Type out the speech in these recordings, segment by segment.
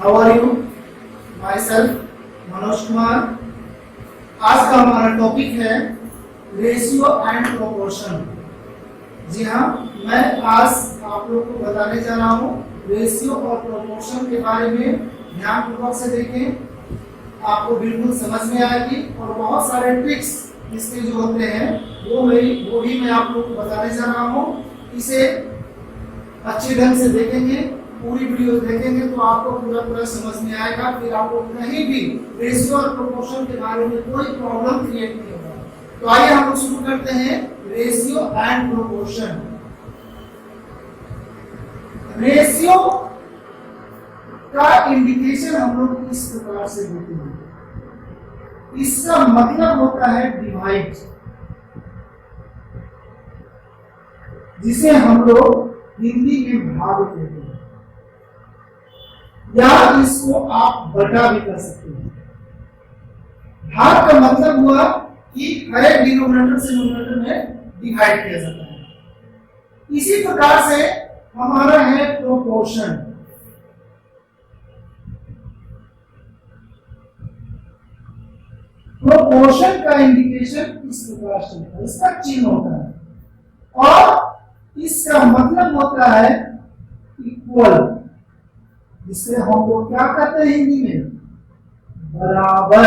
How are you? My self Manoj Kumar. आज का हमारा टॉपिक है रेशियो एंड प्रोपोर्शन। जी हाँ, मैं आज आप लोग को बताने जा रहा हूँ रेशियो और प्रोपोर्शन के बारे में। ध्यानपूर्वक से देखें, आपको बिल्कुल समझ में आएगी और बहुत सारे ट्रिक्स इसके जो होते हैं वो भी मैं आप लोग को बताने जा रहा हूँ। इसे अच्छे ढंग से देखेंगे, पूरी वीडियो देखेंगे तो आपको पूरा समझ में आएगा। फिर आपको कहीं भी रेशियो और प्रोपोर्शन के बारे में कोई प्रॉब्लम क्रिएट नहीं होगा। तो आइए हम लोग शुरू करते हैं रेशियो एंड प्रोपोर्शन। रेशियो का इंडिकेशन हम लोग इस प्रकार से देते हैं। इसका मतलब होता है डिवाइड, जिसे हम लोग हिंदी में भाग कहते हैं, या इसको आप बटा भी कर सकते हैं। भाग का मतलब हुआ कि हर एक डिनोमिनेटर से न्यूमरेटर में डिवाइड किया जाता है। इसी प्रकार से हमारा है प्रोपोर्शन। प्रोपोर्शन का इंडिकेशन इस प्रकार से होता है, इसका चिन्ह होता है और इसका मतलब होता है इक्वल, जिसे हम लोग क्या कहते हैं हिंदी में बराबर।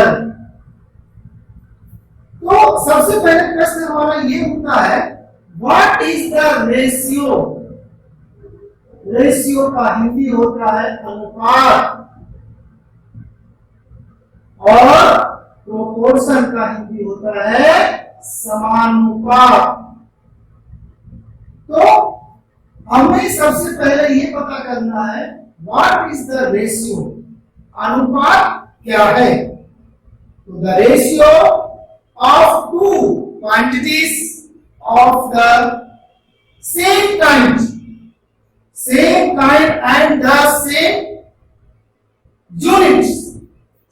तो सबसे पहले प्रश्न हमारा ये होता है what is the ratio. Ratio का हिंदी होता है अनुपात और प्रोपोर्शन का हिंदी होता है समानुपात। तो हमें सबसे पहले ये पता करना है व्हाट इज द रेशियो। अनुपात क्या है? तो the ratio of two quantities of the same kind and the same units.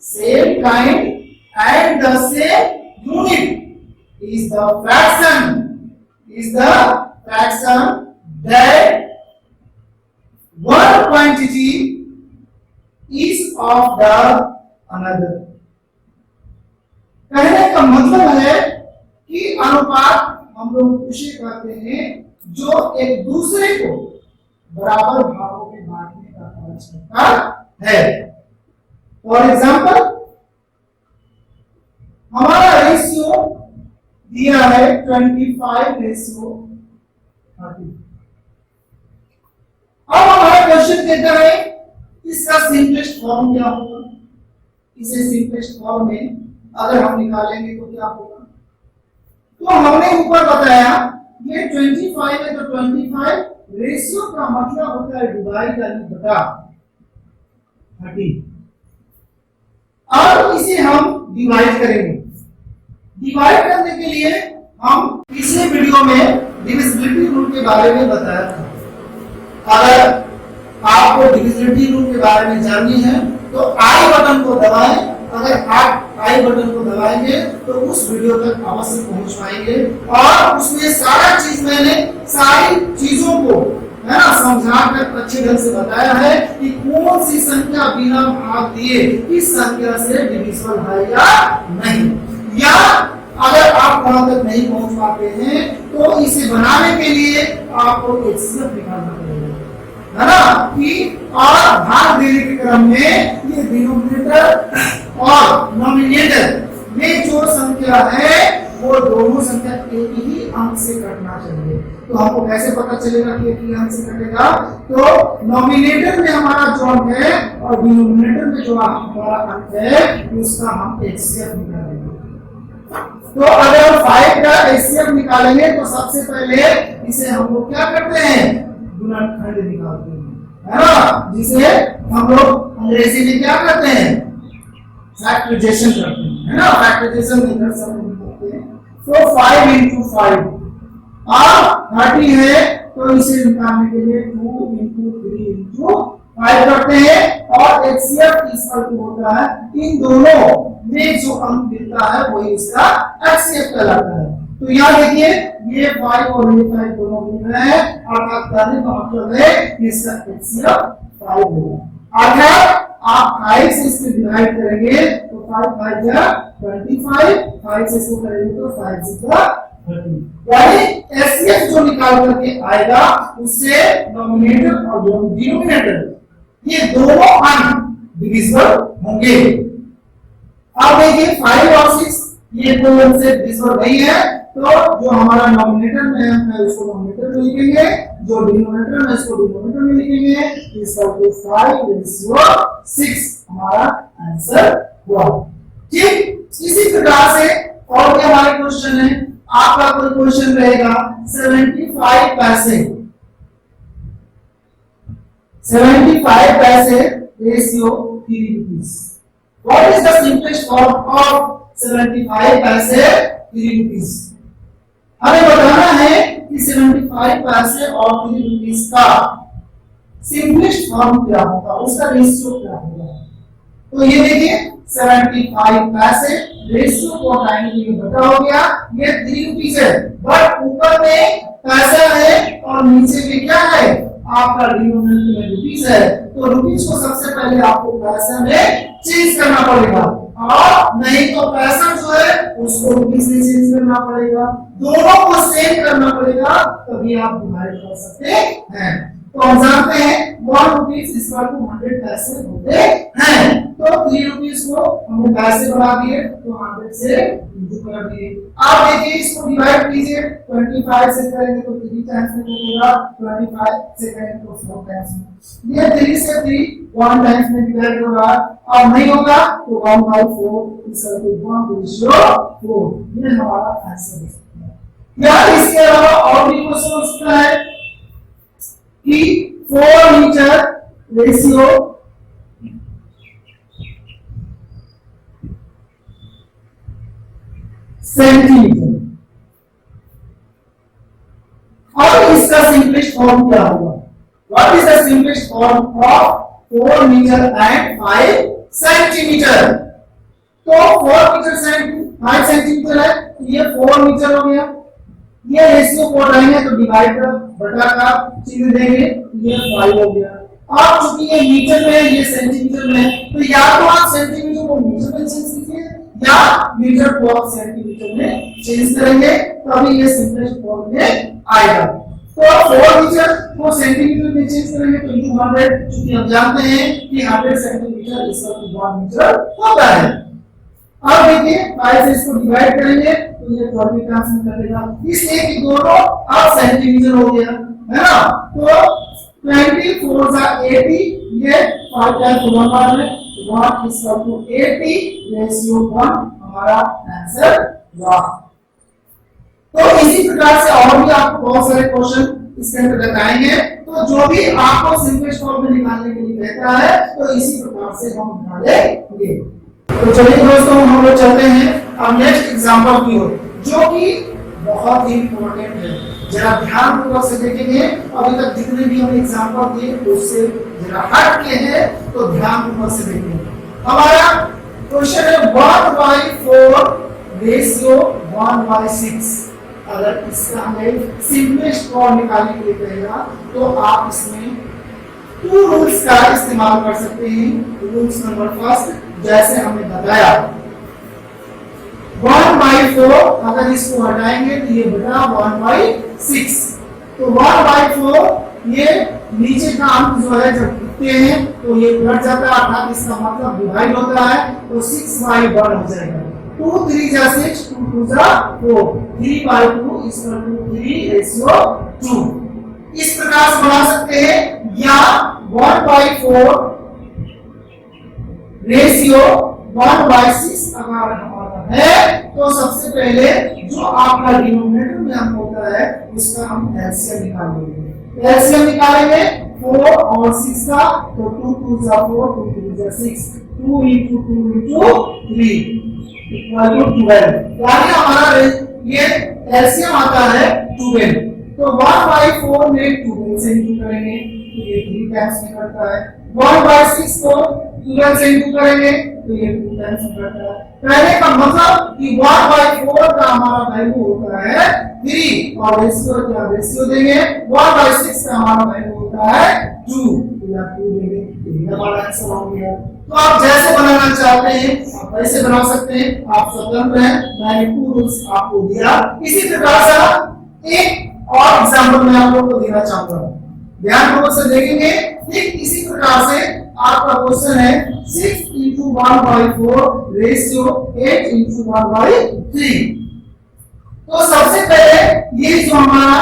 Same kind and the same unit is the fraction that one quantity is of the another। कहने का मतलब है कि अनुपात हम लोग उसे कहते हैं जो एक दूसरे को बराबर भागों में बांटने का कार्य करता है। फॉर एग्जाम्पल, हमारा रेशियो दिया है 25:30। अब हमारा क्वेश्चन कहता है इसका सिंपलेस्ट फॉर्म क्या होगा। इसे सिंपलेस्ट फॉर्म में अगर हम निकालेंगे तो क्या होगा? तो हमने ऊपर बताया ये 25 है तो 25 रेशियो का मतलब होता है डिवाइड यानी बटा 30। और इसे हम डिवाइड करेंगे। डिवाइड करने के लिए हम पिछले वीडियो में डिविजिबिलिटी रूल के बारे में बताया था। अगर आपको डिविजिबिलिटी रूल के बारे में जाननी है तो आई बटन को दबाएं। अगर आप आई बटन को दबाएंगे तो उस वीडियो तक अवश्य पहुंच पाएंगे और उसमें सारी चीजों को है ना समझाकर अच्छे ढंग से बताया है कि कौन सी संख्या बिना भाग दिए इस संख्या से डिविजिबल है या नहीं। या अगर आप वहां तक नहीं पहुंच पाते हैं तो इसे बनाने के लिए आपको एचसीएफ निकालना पड़ेगा, है ना। कि और भाग देने के क्रम में ये डिनोमिनेटर और नॉमिनेटर में जो संख्या है वो दोनों संख्या एक ही अंक से कटना चाहिए। तो हमको कैसे पता चलेगा कि एक ही अंक से कटेगा? तो नॉमिनेटर में हमारा जो अंक है और डिनोमिनेटर में जो हमारा अंक है उसका हम एचसीएफ निकालेंगे। तो अगर 5 का एचसीएफ निकालेंगे तो सबसे पहले इसे हम लोग क्या करते हैं? गुणनखंड निकालते हैं, है ना, जिसे हम लोग अंग्रेजी में क्या करते हैं? फैक्टराइजेशन करते हैं, है ना। फैक्टराइजेशन नहीं कर सकते। तो 5 into 5 और 30 है तो इसे निकालने के लिए 2 into 3 into 5 करते हैं और एचसीएफ इक्वल होता है इन दोनों में जो अंक मिलता है वही इसका एचसीएफ कहलाता है। तो यहाँ देखिए ये 5 और ये 5 दोनों मिल रहे हैं और आपका मतलब है कि इसका एचसीएफ 5 होगा। अगर आप 5 से इसको डिवाइड करेंगे तो 5 5 जा 25, 5 से इसको करेंगे तो 5 6 30, यानी एचसीएफ जो निकाल करके आएगा उससे नॉमिनेटर और डिनोमिनेटर ये दोनों अंक डिविजिबल होंगे। अब देखिए 5 और 6 ये कोई अंक से डिविजिबल नहीं है, तो जो हमारा नॉमिनेटर में है उसको नॉमिनेटर में लिखेंगे, जो डिनोमिनेटर में इसको डिनोमिनेटर में लिखेंगे। इसका 5/6 हमारा आंसर हुआ। ठीक इसी प्रकार से और क्या हमारे क्वेश्चन है, आपका कोई क्वेश्चन रहेगा 75 पैसे, 75 पैसे ratio 3 rupees। What is the simplest form of 75 पैसे 3 rupees? हमें बताना है कि 75 पैसे और 3 rupees का सिंपलेस्ट फॉर्म क्या होगा, उसका रेशियो क्या होगा। तो ये देखिए 75 पैसे रेशियो को हटाएंगे तो ये बटा हो गया, ये 3 rupees है, बट ऊपर में पैसा है और नीचे में क्या है आपका डिनोमिनेटर में रुपीस है, तो रुपीस को सबसे पहले आपको पैसा में चेंज करना पड़ेगा, और नहीं तो पैसा जो है उसको रुपीस में चेंज करना पड़ेगा, दोनों को सेम करना पड़ेगा, तभी आप डिवाइड कर सकते हैं। तो हम जानते हैं 1 rupees इक्वल टू 100 पैसे होते हैं, तो 3 rupees को हमने पैसे बढ़ा दिए तो 100 से इंटू कर दिए। आप देखिए इसको डिवाइड कीजिए, 25 से करेंगे तो 3 टाइम्स में होगा, 25 से करेंगे तो 4 टाइम्स में, ये 3 से 3 1 टाइम्स में डिवाइड होगा, और नहीं होगा तो 1/4 इक्वल टू 1/4, ये हमारा आंसर है। या इसके अलावा और भी क्वेश्चन हो सकता है कि 4 मीटर रेशियो सेंटीमीटर, और इसका सिंपलेस्ट फॉर्म क्या होगा। What is the simplest form of 4 metre and 5 centimetre. तो 4 मीटर 5 सेंटीमीटर है, तो ये 4 मीटर हो गया, ये रेशियो को हटाएंगे तो डिवाइड का बटा का चिन्ह देंगे, ये 5 हो गया। अब चूंकि ये मीटर में ये सेंटीमीटर में है, तो या तो आप सेंटीमीटर को मीटर में चेंज कीजिए या मीटर को आप सेंटीमीटर में चेंज करेंगे, तभी ये सिंपलेस्ट फॉर्म में आएगा। तो 4 मीटर को सेंटीमीटर में चेंज करेंगे तो इंटू 100, क्योंकि हम जानते हैं कि 100 सेंटीमीटर इसका 1 मीटर होता है। अब देखिए 5 से इसको डिवाइड करेंगे तो ये 40 टाइम्स में कटेगा, इसलिए कि दोनों अब सेंटीमीटर हो गया है ना, तो 24 जा 80, ये 5 टाइम्स 1 बार में 1 इक्वल टू 80 रेशियो 1 हमारा आंसर हुआ। तो इसी प्रकार से और भी आपको बहुत सारे क्वेश्चन इसके अंदर बताएंगे, तो जो भी आपको सिंपलेस्ट फॉर्म में निकालने के लिए कहता है तो इसी प्रकार से हम निकालेंगे। तो चलिए दोस्तों हम लोग चलते हैं अब नेक्स्ट एग्जांपल की ओर, जो कि बहुत ही इंपॉर्टेंट है। जरा ध्यान पूर्वक से देखेंगे, अभी तक जितने भी हम एग्जांपल दिए उससे जरा हट के हैं तो ध्यान पूर्वक से देखेंगे। हमारा क्वेश्चन है 1/4 रेशियो 1/6। अगर इसका हमें सिंपलेस्ट फॉर्म निकालने के लिए कहेगा तो आप इसमें 2 रूल्स का इस्तेमाल कर सकते हैं। रूल्स नंबर फर्स्ट, जैसे हमने बताया 1/4, अगर इसको हटाएंगे तो ये बटा 1/6, तो 1/4 ये नीचे का अंक जो है जब लिखते हैं तो ये कट जाता है, अर्थात इसका मतलब डिवाइड होता है, तो 6/1 हो जाएगा। 2 3 जा 6, 2 2 जा 4, 3/2 इक्वल टू 3 रेशियो 2। इस प्रकार से बना सकते हैं, या 1/4 रेशियो 1/6 अगर हमारा है तो सबसे पहले जो आपका डिनोमिनेटर में अंक होता है उसका हम एलसीएम निकालेंगे। एलसीएम निकालेंगे 4 और 6 का, तो 2 2 जा 4, 2 3 जा 6, 2 into 2 into 3 इक्वल टू 12, यानी हमारा ये एलसीएम आता है 12। तो 1/4 में 12 से इंटू करेंगे तो ये 3 टाइम्स में करता है, 1/6 को 12 से इंटू करेंगे तो ये 2 टाइम्स में करता है। कहने का मतलब कि 1/4 का हमारा वैल्यू होता है 3, और रेशियो क्या रेशियो देंगे 1/6 का हमारा वैल्यू होता है 2। या 2 देंगे, ये हमारा आंसर हो गया। तो आप जैसे बनाना चाहते हैं आप वैसे बना सकते हैं, आप स्वतंत्र हैं। मैंने 2 रूल्स आपको दिया। इसी प्रकार से एक और एग्जांपल मैं आप लोगों को देना चाहता हूं, ध्यानपूर्वक से देखेंगे। ठीक इसी प्रकार से आपका क्वेश्चन है 6 into 1/4 रेशियो 8 into 1/3। तो सबसे पहले ये जो हमारा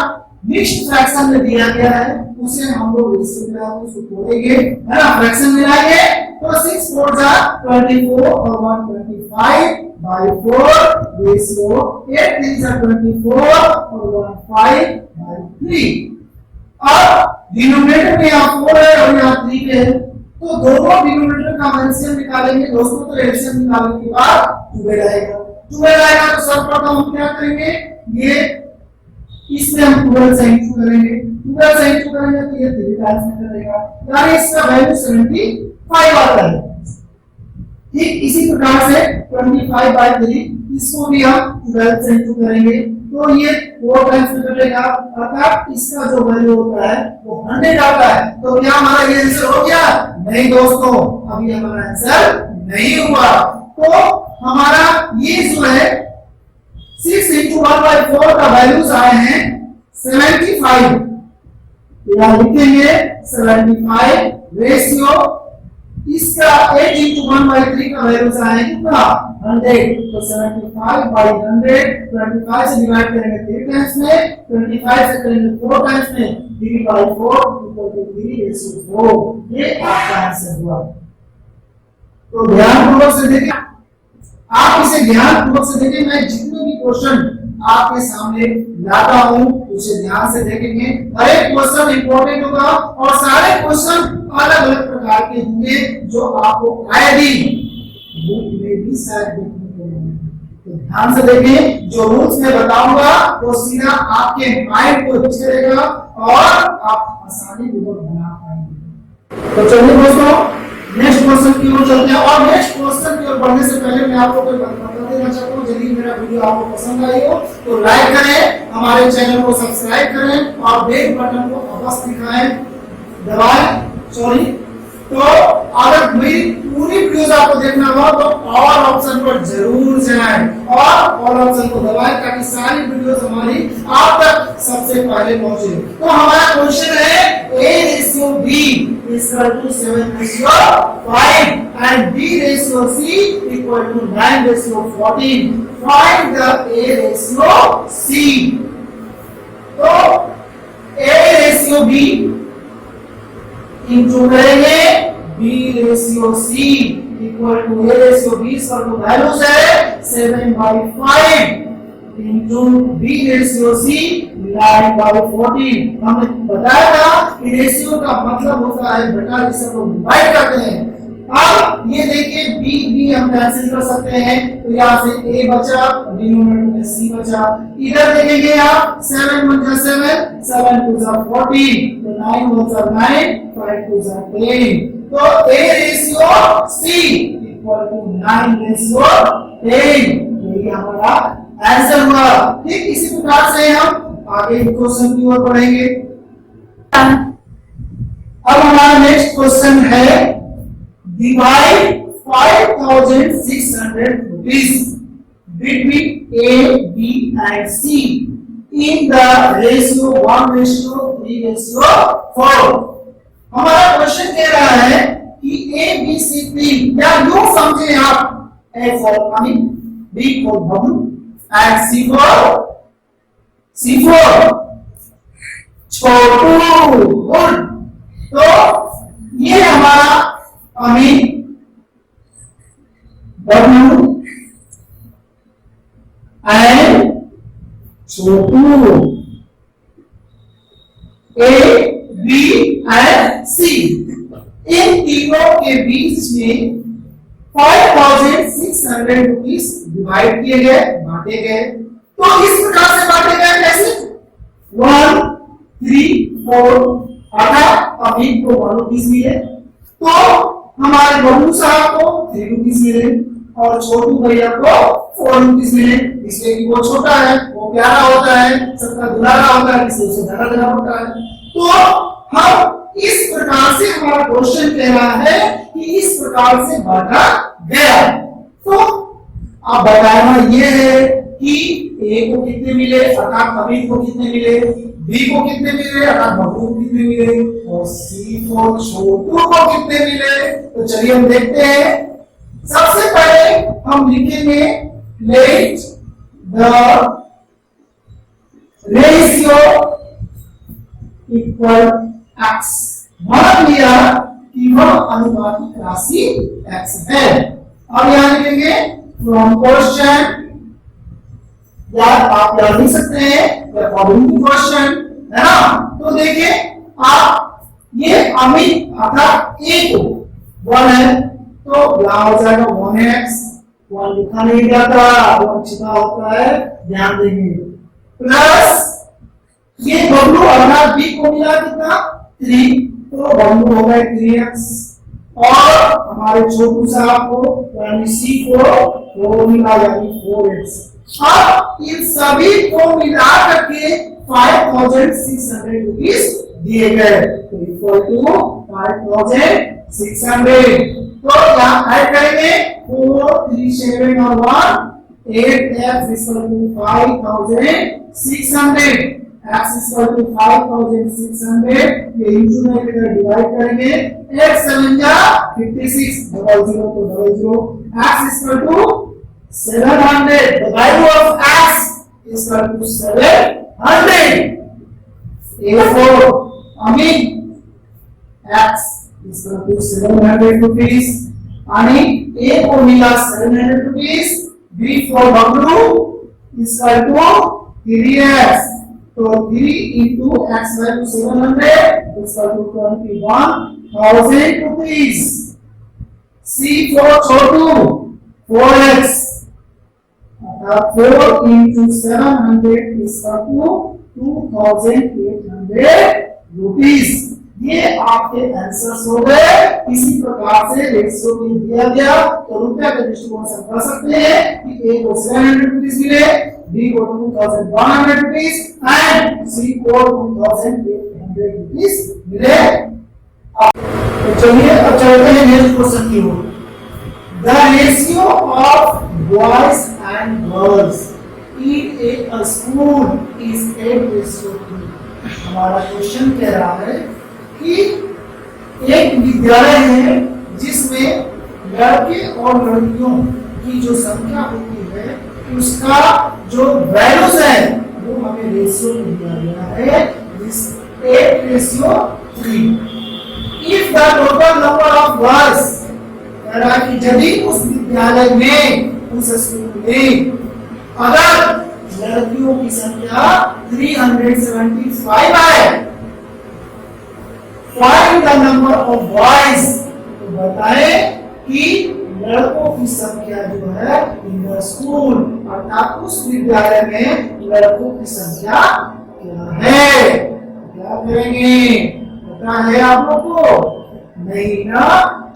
मिक्स्ड फ्रैक्शन में दिया गया है उसे हम लोग रेशियो में आकर उसको तोड़ेंगे, है ना, फ्रैक्शन में लाएंगे। तो 6 4 जा 24 और 125/4 रेशियो 8 3 जा 24 और 15/3। अब डिनोमिनेटर में यहाँ 4 है और यहाँ 3 है, तो दोनों डिनोमिनेटर का एलसीएम निकालेंगे दोस्तों। तो एलसीएम निकालने के बाद 12 आएगा। 12 आएगा तो सर्वप्रथम हम क्या करेंगे, ये इसमें हम 12 से इंटू करेंगे। 12 से इंटू करेंगे तो ये 3 टाइम्स में करेगा, यानी इसका वैल्यू 75 आता है। ठीक इसी प्रकार से 25/3 इसको भी हम 12 से इंटू करेंगे तो ये 4 टाइम्स में कटेगा, अर्थात इसका जो वैल्यू होता है वो 100 आता है। तो क्या हमारा ये आंसर हो गया? नहीं दोस्तों, अभी हमारा आंसर नहीं हुआ। तो हमारा ये जो है 6 into 1/4 का वैल्यूज आए हैं 75। यहां लिखेंगे 75 रेशियो इसका 8 into 1/3 का वैल्यूज आए कितना 100। तो 75/100 25 से डिवाइड करेंगे 3 टाइम्स में, 25 से करेंगे 4 टाइम्स में, 3/4 = 3:4। ये आपका आंसर हुआ। तो ध्यानपूर्वक से देखिए, आप इसे ध्यानपूर्वक से देखिए। मैं जितने भी क्वेश्चन आपके सामने लाता हूं उसे ध्यान से देखेंगे। हर एक क्वेश्चन इंपॉर्टेंट होगा और सारे क्वेश्चन अलग अलग प्रकार के होंगे जो आपको आईडी बुक में भी शायद देखने को मिलेंगे। तो ध्यान से देखें, जो रूल्स मैं बताऊंगा वो सीधा आपके माइंड को छेड़ेगा और आप आसानी पूर्वक बना पाएंगे। तो चलिए दोस्तों नेक्स्ट क्वेश्चन की ओर चलते हैं। और नेक्स्ट क्वेश्चन की ओर बढ़ने से पहले मैं आपको कोई बात बता देना चाहता हूं, यदि मेरा वीडियो आपको पसंद आई हो तो लाइक करें, हमारे चैनल को सब्सक्राइब करें और बेल बटन को अवश्य दबाएं। तो अगर मेरी पूरी वीडियोस आपको देखना हो तो ऑल ऑप्शन पर जरूर जाएं और ऑल ऑप्शन को दबाएं ताकि सारी वीडियोस हमारी आप तक सबसे पहले पहुंचे। तो हमारा क्वेश्चन है A/B = 7:5 and B/C = 9:14. Find the A/C. तो A/B इंटू करेंगे B/C इक्वल टू A/B का वैल्यूज है 7/5 इंटू B/C 9/14। हमने बताया था कि रेशियो का मतलब होता है बटा जिसे हम डिवाइड करते हैं। अब ये देखिए B हम कैंसिल कर सकते हैं, तो यहाँ से A बचा, डिनोमिनेटर में C बचा। इधर देखेंगे आप 7 1 जा 7, 7 2 जा 14, तो 9 1 जा 9, 5 2 जा 10। तो A/C इक्वल टू 9/10। ये हमारा आंसर हुआ। ठीक इसी प्रकार से हम आगे क्वेश्चन की ओर बढ़ेंगे। अब हमारा नेक्स्ट क्वेश्चन है divide 5,600 rupees between A, B and C in the ratio 1:3:4। हमारा क्वेश्चन कह रहा है कि A, B, C, D या यूं समझे आप A for money, B for bubble and C for Chhotu. Good. तो ये हमारा Amin Bablu and Chhotu A, B and C इन तीनों के बीच में 5,600 रुपीस डिवाइड किए गए, बांटे गए। तो इस प्रकार से बांटे गए कैसे 1 3 4 अर्थात अमीन को 1 रुपीस मिले, तो हमारे बबलू साहब को 3 रुपीस मिले और छोटू भैया को 4 रुपीस मिले, इसलिए कि वो छोटा है, वो प्यारा होता है, सबका दुलारा होता है, इसलिए उसे ज्यादा देना पड़ता है। तो हम इस प्रकार से हमारा क्वेश्चन कह रहा है कि इस प्रकार से बांटा गया। तो अब बताना ये है कि ए को कितने मिले अर्थात अमित को कितने मिले, बी को कितने मिले अर्थात बबलू को कितने मिले, और सी को छोटू को कितने मिले। तो चलिए हम देखते हैं। सबसे पहले हम लिखेंगे let the ratio equal x. मान लिया कि वह अनुपातिक राशि एक्स है। अब यहां लिखेंगे फ्रॉम क्वेश्चन, या आप यहां लिख सकते हैं अकॉर्डिंग क्वेश्चन, है ना। तो देखिए आप ये अमित अर्थात ए को 1 है तो यहां हो जाएगा 1x, 1 लिखा नहीं जाता, 1 छिपा होता है, ध्यान देंगे। प्लस ये बबलू अर्थात बी को मिला कितना 3, तो बबलू हो गए 3x, और हमारे छोटू साहब को यानी सी को 4 मिला यानी 4x। अब इन सभी को मिला करके 5600 रुपीज दिए गए, तो इक्वल टू 5600। तो यहाँ ऐड करेंगे 4 3 7 और 1 8x equal to 5600, x equal to 5600, ये इंटू में डिवाइड करेंगे, 8 7 जा 56, 00 तो 00, x equal to 700, the value of x is equal to 700. Therefore, Amit x is equal to 700 rupees. यानी A को मिला 700 rupees, B for W is equal to 3x. तो 3 into x value 700 is equal to 21,000 rupees. C for Chhotu 4x. 4 into 700 is equal to 2800 rupees। ये आपके answers हो गए। इसी प्रकार से रेशियो में दिया गया तो रुपया के दृष्टिकोण से कर सकते हैं कि ए को 700 रुपीस मिले, बी को 2100 रुपीस एंड सी को 2800 रुपीस मिले। तो चलिए अब चलते हैं नेक्स्ट क्वेश्चन की ओर। The ratio of boys and girls in a school is 8:2। हमारा क्वेश्चन कह रहा है कि एक विद्यालय है जिसमें लड़के और लड़कियों की जो संख्या होती है उसका जो वैल्यूज है वो हमें रेशियो में दिया गया है 8:3। If the total number of boys यदि उस विद्यालय में उस स्कूल में अगर लड़कियों की संख्या 375 है, find the number of boys. तो बताएं कि लड़कों की संख्या जो है इन द स्कूल अर्थात उस विद्यालय में लड़कों की संख्या क्या है। क्या करेंगे पता है आप लोग को? नहीं ना,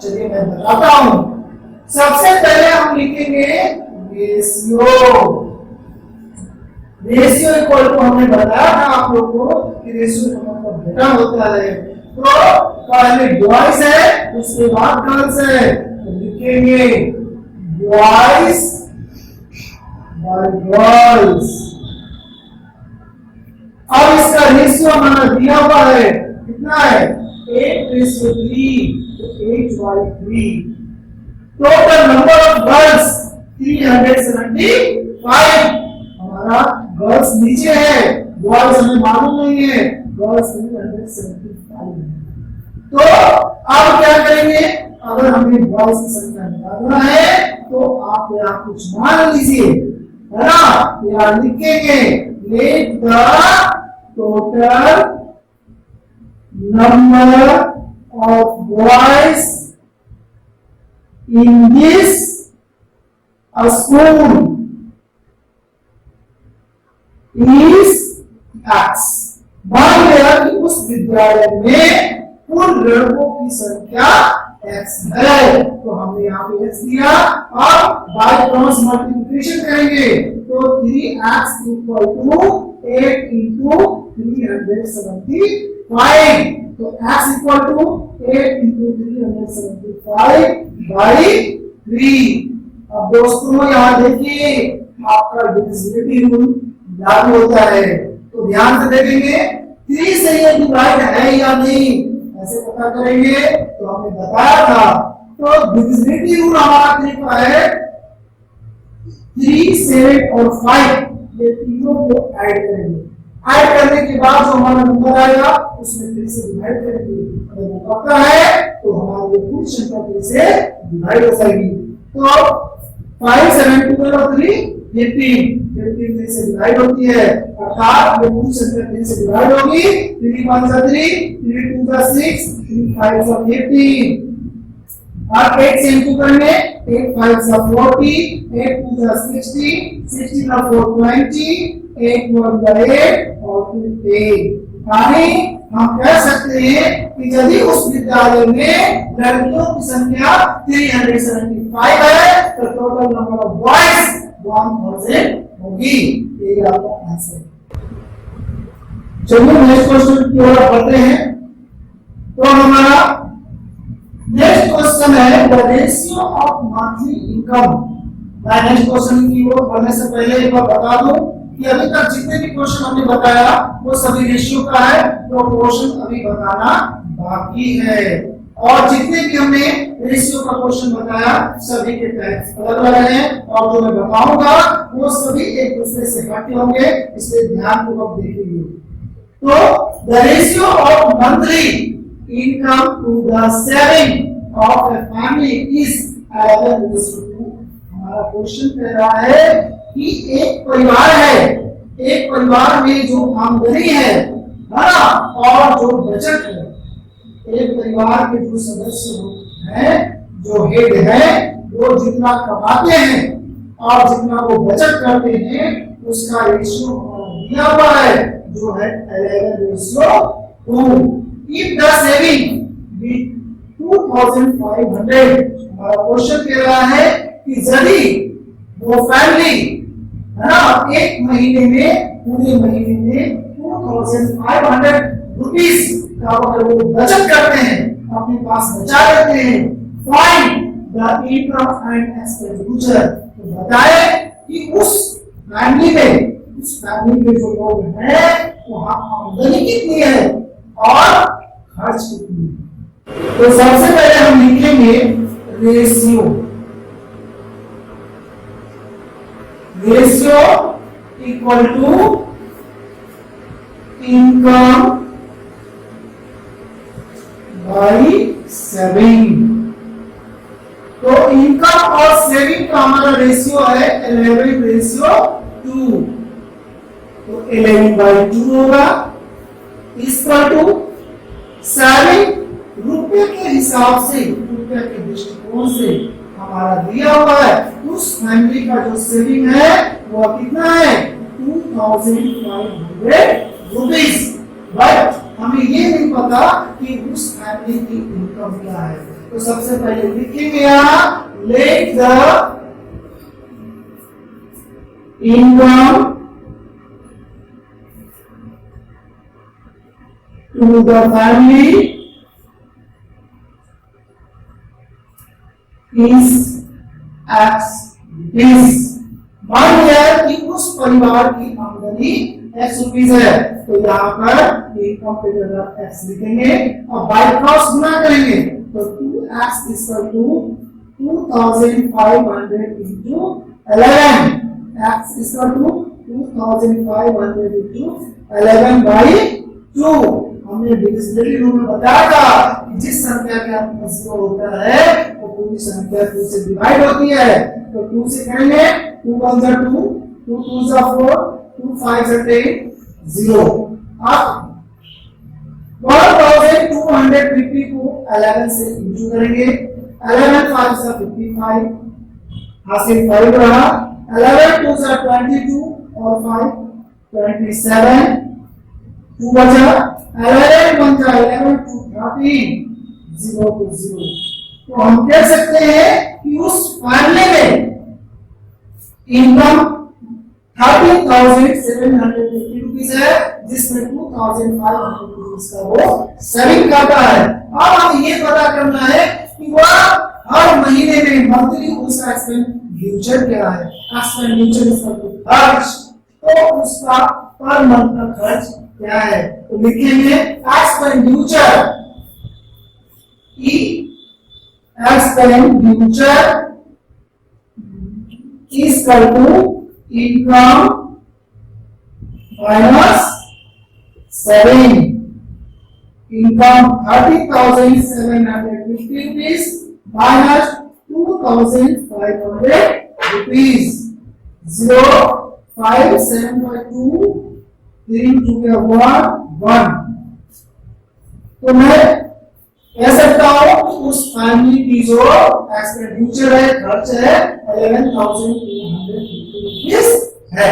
चलिए मैं बताता हूं। सबसे पहले हम लिखेंगे रेशियो। रेशियो इक्वल टू हमने बताया था आप लोग को कि रेशियो का मतलब बेटा होता है। तो पहले बॉयज है उसके बाद गर्ल्स है, तो लिखेंगे बॉयज बाय गर्ल्स। अब इसका रेशियो हमारा दिया हुआ है कितना है 8:3, तो 8/3। Total number of girls 375। हमारा गर्ल्स नीचे है, बॉयज हमें मालूम नहीं है, गर्ल्स 375 है। तो अब क्या करेंगे, अगर हमें बॉयज की संख्या निकालना है तो आप यहाँ कुछ मान लीजिए, है ना। यहाँ लिखेंगे let the total number of boys in this school is x। मान लिया कि उस विद्यालय में कुल लड़कों की संख्या x है, तो हमने यहाँ पे x दिया और बाय क्रॉस मल्टीप्लिकेशन करेंगे तो 3x इक्वल टू 8 इंटू 375 तो x equal to 8 into 375 by 3। अब दोस्तों यहाँ देखिए आपका डिविजिबिलिटी रूल लागू होता है तो ध्यान से देखेंगे 3 से ये डिवाइड है या नहीं ऐसे पता करेंगे तो हमने बताया था तो डिविजिबिलिटी रूल हमारा तरीका है 3, 7 और 5 ये तीनों को ऐड करेंगे। ऐड करने के बाद जो हमारा नंबर आएगा उसमें 3 से डिवाइड करेंगे अगर वो पता है तो हमारी पूरी संख्या 3 से डिवाइड हो जाएगी। तो 5, 7, 12 और 3 15 3 से डिवाइड होती है अर्थात ये पूरी संख्या 3 से डिवाइड होगी 3 1 जा 3 3 2 जा 6 3 5 जा 18 और 8 से इंटू करेंगे 8 5 जा 40 8 2 जा 60 60 जा 420 8 1 जा 8 और 15 यानी हम कह सकते हैं कि यदि उस विद्यालय में लड़कियों की संख्या 375 है तो टोटल नंबर ऑफ बॉयज 1000 होगी। ये आपका आंसर। चलिए नेक्स्ट क्वेश्चन की ओर बढ़ते हैं। तो हमारा नेक्स्ट क्वेश्चन है the ratio of monthly income. मैं नेक्स्ट क्वेश्चन की ओर बढ़ने से पहले एक बार बता दूं कि अभी तक जितने भी क्वेश्चन हमने बताया वो सभी रेशियो का है प्रोपोर्शन अभी बताना बाकी है और जितने भी हमने रेशियो का क्वेश्चन बताया सभी के टाइप्स अलग अलग हैं और जो मैं बताऊंगा वो सभी एक दूसरे से हटे होंगे इसलिए ध्यानपूर्वक देखिए। तो the ratio of monthly income to the saving of a family is 11:2। हमारा क्वेश्चन कह रहा है कि एक परिवार में जो आमदनी है ना और जो बचत है एक परिवार के जो सदस्य हैं जो हेड है वो जितना कमाते हैं और जितना वो बचत करते हैं उसका रेशियो दिया हुआ है जो है 11:2। इफ द सेविंग बी 2500 हमारा क्वेश्चन कह रहा है कि यदि वो फैमिली है ना एक महीने में पूरे महीने में 2500 रुपीस का अगर वो बचत करते हैं अपने पास बचा लेते हैं find the income and expenditure. तो बताए कि उस फैमिली के जो लोग हैं वहां आमदनी कितनी है और खर्च कितनी है। तो सबसे पहले हम लिखेंगे ratio equal to income by saving. तो इनकम और सेविंग का हमारा रेशियो है 11:2। तो 11/2 होगा इक्वल टू सेविंग रुपए के हिसाब से रुपए के दृष्टिकोण से हमारा दिया हुआ है उस फैमिली का जो सेविंग है वो कितना है 2500 रुपीस बट हमें ये नहीं पता कि उस फैमिली की इनकम क्या है। तो सबसे पहले लिखेंगे यहाँ let the income to the family is x rupees. मान लिया कि उस परिवार की आमदनी एक्स रुपीस है तो यहाँ पर इनकम पे जगह एक्स लिखेंगे और बाय क्रॉस गुना करेंगे तो 2x equal to 2500 into 11 x equal to 2500 into 11/2। हमने डिविजिबिलिटी रूल में बताया था कि जिस संख्या के अंत में 0 होता है वो पूरी संख्या 2 से डिवाइड होती है। तो 2 से करेंगे 2 1 जा 2 2 2 जा 4 2 5 जा 10 0। अब 1250 को 11 से इंटू करेंगे 11 5 जा 55 हासिल 5 रहा 11 2 जा 22 और 5 27 2 बचा 11 1 जा 11 2 13 0 to 0। तो हम कह सकते हैं कि उस फैमिली में इनकम 13,750 रुपीज है, जिसमें 2,500 रुपीज का वो सेविंग करता है। अब हमें ये पता करना है कि वह हर महीने में मंथली उसका एक्सपेंडिचर क्या है। एक्सपेंडिचर इसका खर्च, तो उसका पर मंथ का खर्च क्या है, तो लिखेंगे expenditure is equal to income minus saving. Income 30,750 rupees minus 2,500 rupees. 0,5,752 3 2 1। तो मैं कह सकता हूं कि उस फैमिली की जो एक्सपेंडिचर है, खर्च है 11,250 रुपीज है।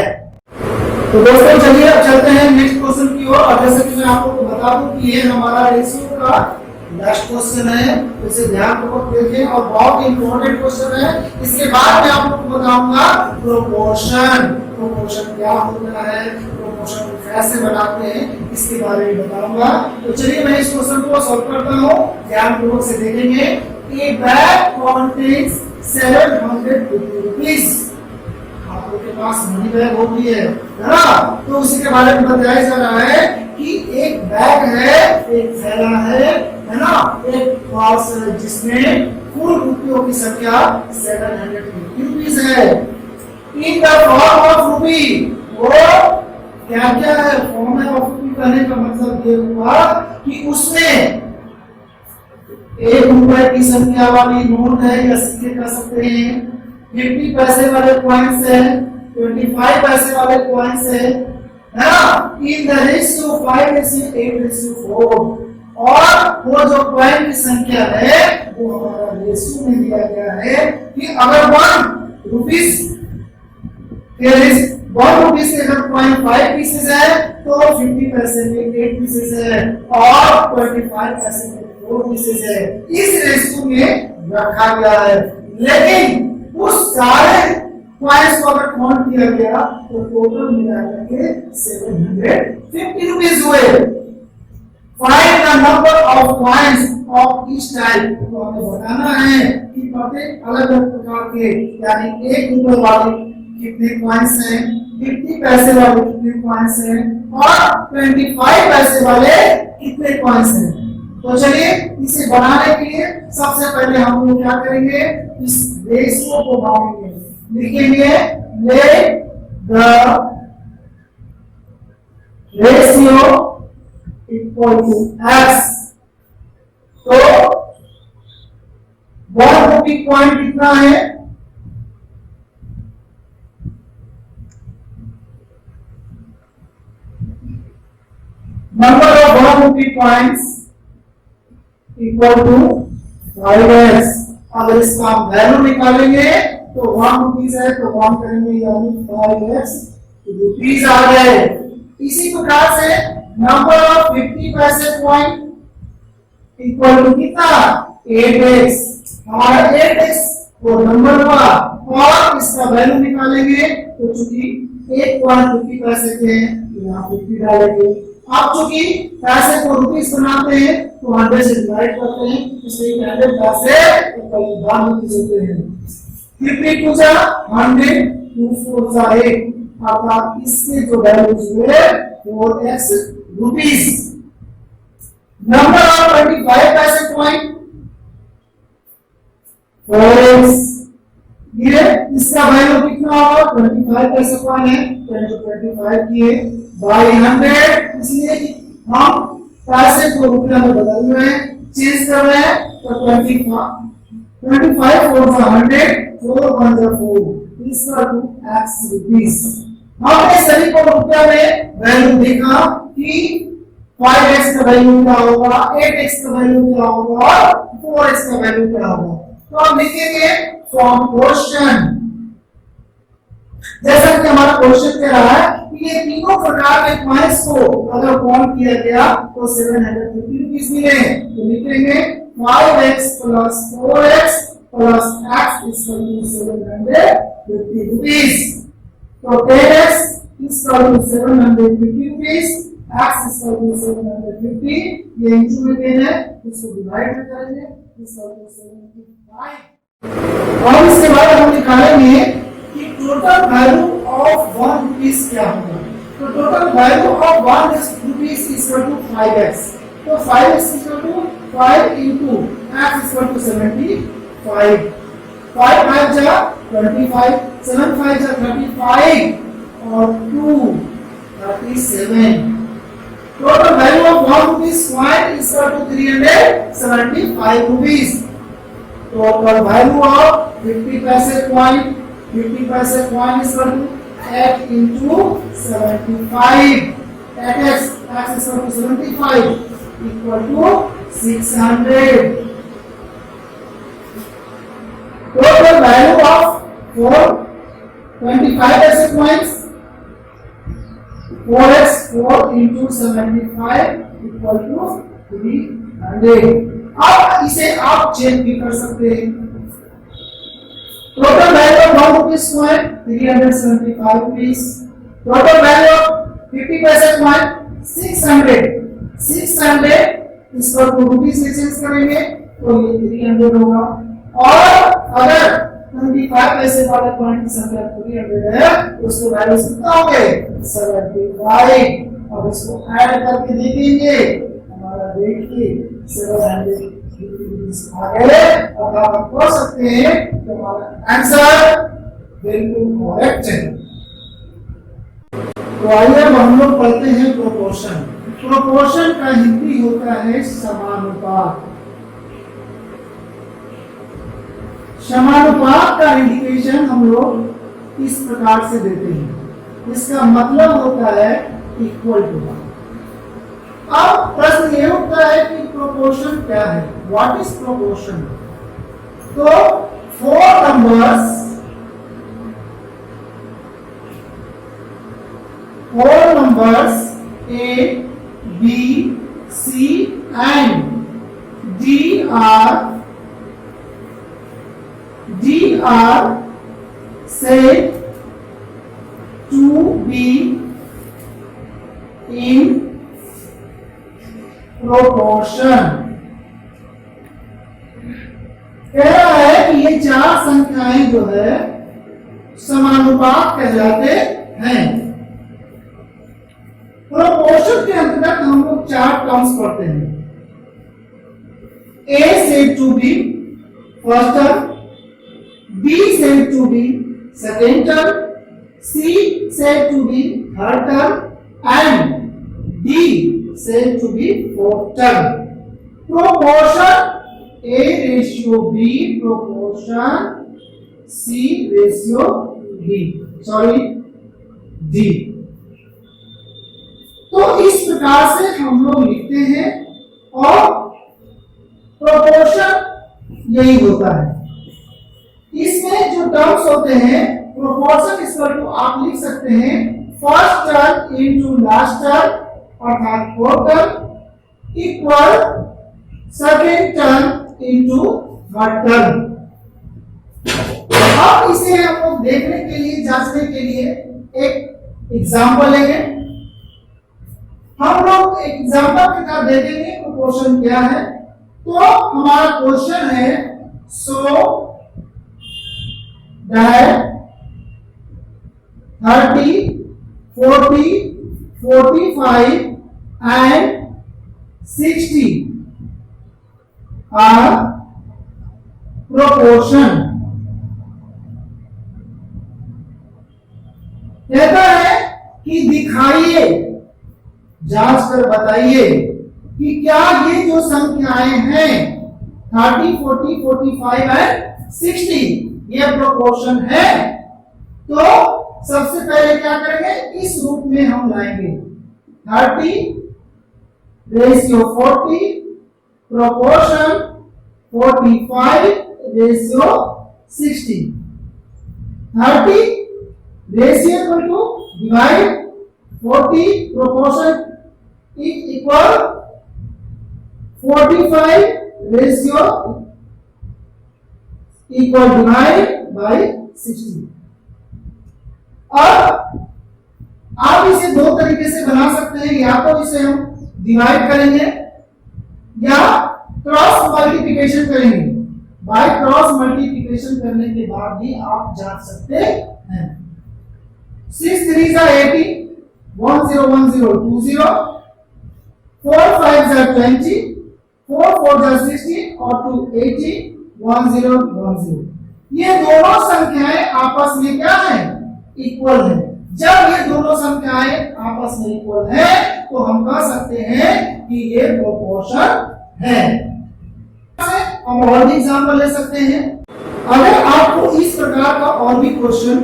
तो दोस्तों चलिए अब चलते हैं नेक्स्ट क्वेश्चन की ओर। और जैसे कि मैं आप लोगों को बता दूं कि ये हमारा रेशियो का लास्ट क्वेश्चन है, तो इसे ध्यानपूर्वक देखें और बहुत ही इंपॉर्टेंट क्वेश्चन है। इसके बाद मैं आप लोगों को बताऊंगा प्रोपोर्शन क्या होता है, प्रोपोर्शन कैसे बनाते हैं, इसके बारे में बताऊंगा। तो चलिए मैं इस क्वेश्चन को सॉल्व करता हूं, ध्यानपूर्वक से देखेंगे। ए बैग कंटेन्स 750 रुपीज। आप लोग के पास मनी बैग होती है ना, तो उसी के बारे में बताया जा रहा है कि एक बैग है, एक थैला है ना, एक पर्स है जिसमें कुल रुपयों की संख्या 750 रुपीज है। In the form of rupee, वो क्या क्या है, फॉर्म ऑफ रुपी कहने का मतलब ये हुआ कि उसमें 1 रुपए की संख्या वाली नोट है या सिक्के कह सकते हैं, 50 पैसे वाले कॉइन्स है, 25 पैसे वाले कॉइन्स है ना, इन द रेशियो 5:8:4। और वो जो कॉइन की संख्या है वो हमारा रेशियो में दिया गया है कि अगर 1 रुपीस के अगर कॉइन 5 पीसेस है तो 50 पैसे में 8 पीसेस है और 25 पैसे में 4 पीसेस है। इस रेशियो में रखा गया है, लेकिन उस सारे कॉइन्स को अगर काउंट किया गया तो टोटल मिलाकर के 750 रुपीज हुए। Find the number of coins of each type. तो हमें बताना है कि प्रत्येक अलग अलग प्रकार के, यानी 1 रुपए वाले कितने कॉइन्स हैं, 50 पैसे वाले कितने कॉइन्स हैं और 25 पैसे वाले कितने कॉइन्स हैं। तो चलिए इसे बनाने के लिए सबसे पहले हम लोग क्या करेंगे, इस रेशियो को बनाएंगे। लिखेंगे let the ratio equal to x. तो 1 रुपी कॉइन कितना है, number of 1 rupee coins equal to 5x। अगर इसका हम वैल्यू निकालेंगे तो 1 रुपीज है तो 1 करेंगे यानी 5x रुपीज आ गए। इसी प्रकार से नंबर ऑफ 50 पैसे कॉइन इक्वल टू कितना, 8x। हमारा 8x वो नंबर हुआ और इसका वैल्यू निकालेंगे तो चूंकि एक कॉइन 50 पैसे के हैं तो यहाँ 50 डालेंगे। आप चूंकि पैसे को रुपीस बनाते हैं तो 100 से डिवाइड करते हैं, इसलिए 100 पैसे इक्वल टू 1 रुपीस होते हैं। 50 टू जा 100, 2 4 जा 8, अर्थात इसके जो वैल्यूज हुए 4x रुपीस। नंबर ऑफ 25 पैसे कॉइन 4x। ये इसका वैल्यू कितना होगा, 25 पैसे कॉइन है तो 25 किए बाई 100, इसलिए कि हम पैसे को रुपया में बदल रहे हैं, चेंज कर रहे हैं। तो 25 4 100, 4 1 4 इसका टू x रुपीस। हमने सभी को रुपया में वैल्यू देखा कि 5x का वैल्यू क्या होगा, 8x का वैल्यू क्या होगा और 4x का वैल्यू क्या होगा। तो हम लिखेंगे फ्रॉम क्वेश्चन, जैसा कि हमारा क्वेश्चन कह रहा है कि ये तीनों प्रकार के कॉइन्स को अगर काउंट किया गया तो 750 रुपीस मिले। तो लिखेंगे 5x + 4x + x is equal to 750 rupees. So 10x is equal to 750 rupees, x is equal to 750, ये इंटू में 10 है, इसको डिवाइड में करेंगे, इस equal to 75। और इसके बाद हम निकालेंगे कि टोटल वैल्यू ऑफ 1 रुपीस क्या होगा। तो total value of 1 rupees is equal to 5x। तो 5x is equal to 5 into x is equal to 75। 5 5 जा 25, 7 5 जा 35 और 2 37। Total value of 1 rupees coin is equal to 375 rupees. Total value of 50 paise coin is equal to 8 into 75. 8x is equal to 75 equal to 600. Total value of 25 paise coins, 4x 4 into 75 equal to 300। अब इसे आप check भी कर सकते हैं। Total value of 1 rupees coin 375 rupees. Total value of 50 पैसे coin 600। 600 इसको rupees में चेंज करेंगे तो ये 300 होगा। और अगर 25 पैसे वाले कॉइन की संख्या 300 है तो उसको वैल्यू कितना हो गए 75। अब इसको ऐड करके देखेंगे, हमारा देखिए 700 आ गए। अब आप कह सकते हैं कि हमारा आंसर बिल्कुल करेक्ट है। तो आइए अब हम लोग पढ़ते हैं प्रोपोर्शन। प्रोपोर्शन का हिंदी होता है समानुपात। समानुपात का इंडिकेशन हम लोग इस प्रकार से देते हैं, इसका मतलब होता है इक्वल टू। अब प्रश्न ये होता है कि प्रोपोर्शन क्या है, व्हाट इज प्रोपोर्शन। तो 4 numbers A, B, C and D are said to be in proportion। कह रहा है कि ये 4 संख्याएं जो है समानुपात कहलाते हैं। प्रोपोर्शन के अंतर्गत हम लोग 4 टर्म्स पढ़ते हैं। A said to be first term, B said to be second term, C said to be third term and D said to be fourth term। Proportion A ratio B, proportion C ratio D। तो इस प्रकार से हम लोग लिखते हैं और proportion यही होता है। इसमें जो टर्म्स होते हैं प्रोपोर्शन इक्वल टू आप लिख सकते हैं first term into last term अर्थात fourth term equal second term into third term. अब इसे हम लोग देखने के लिए जांचने के लिए एक एग्जांपल लेंगे। हम लोग एग्जांपल के साथ देखेंगे प्रोपोर्शन क्या है। तो हमारा क्वेश्चन है so that 30, 40, 45 and 60 are proportion। कहता है कि दिखाइए, जांच कर बताइए कि क्या ये जो संख्याएं हैं 30, 40, 45 एंड 60 ये प्रोपोर्शन है। तो सबसे पहले क्या करेंगे, इस रूप में हम लाएंगे 30 ratio 40 proportion 45 ratio 60। 30 ratio equal to divide 40 proportion equal 45 ratio equal divide by 16। अब आप इसे दो तरीके से बना सकते हैं, या तो इसे हम डिवाइड करेंगे या क्रॉस मल्टीप्लिकेशन करेंगे। बाय क्रॉस मल्टीप्लिकेशन करने के बाद भी आप जांच सकते हैं। 6 3 जा 80, 1 0 1 0 2 0, 4 5 जा 20, 4 4 जा 60 और 2 80, 1 0 1 0। ये दोनों संख्याएं आपस में क्या है? इक्वल है। जब ये दोनों संख्याएं आपस में इक्वल है तो हम कह सकते हैं कि ये प्रोपोर्शन है। हम और भी एग्जांपल ले सकते हैं। अगर आपको इस प्रकार का और भी क्वेश्चन